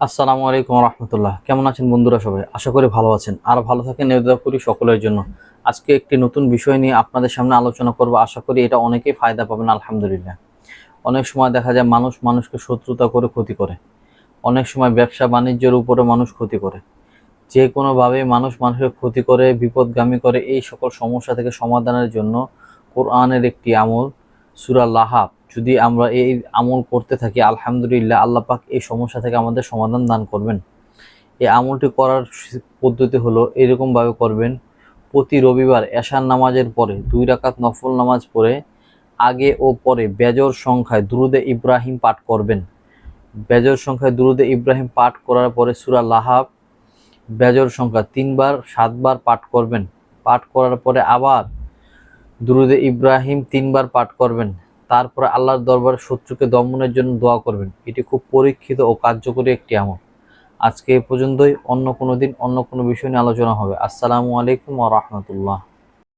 আসসালামু আলাইকুম রহমতুল্লাহ। কেমন আছেন বন্ধুরা? সবাই আশা করি ভালো আছেন, আর ভালো থাকেন এই দোয়া করি সকলের জন্য। আজকে একটি নতুন বিষয় নিয়ে আপনাদের সামনে আলোচনা করব। আশা করি এটা অনেকেই ফায়দা পাবেন আলহামদুলিল্লাহ। অনেক সময় দেখা যায় মানুষ মানুষকে শত্রুতা করে ক্ষতি করে, অনেক সময় ব্যবসা বাণিজ্যের উপরে মানুষ ক্ষতি করে, যে কোনোভাবে মানুষ মানুষের ক্ষতি করে, বিপদগামী করে। এই সকল সমস্যা থেকে সমাধানের জন্য কোরআনের একটি আমল সূরা লাহাব, যদি আমরা এই আমল করতে থাকি আলহামদুলিল্লাহ আল্লাহ পাক এই সমস্যা থেকে আমাদের সমাধান দান করবেন। এই আমলটি করার পদ্ধতি হলো, এরকমভাবে করবেন: প্রতি রবিবার এশার নামাজের পরে 2 রাকাত নফল নামাজ পড়ে আগে ও পরে বেজোড় সংখ্যায় দুরুদে ইব্রাহিম পাঠ করবেন। বেজোড় সংখ্যায় দুরুদে ইব্রাহিম পাঠ করার পরে সূরা লাহাব বেজোড় সংখ্যা 3 বার 7 বার পাঠ করবেন। পাঠ করার পরে আবার দুরুদে ইব্রাহিম 3 বার পাঠ করবেন। তারপরে আল্লাহর দরবারে শত্রুকে দমনের জন্য দোয়া করবেন। এটি খুব পরীক্ষিত ও কার্যকরী একটি আমল। আজকে এ পর্যন্তই। অন্য কোনো দিন অন্য কোনো বিষয় নিয়ে আলোচনা হবে। আসসালামু আলাইকুম ওয়া রাহমাতুল্লাহ।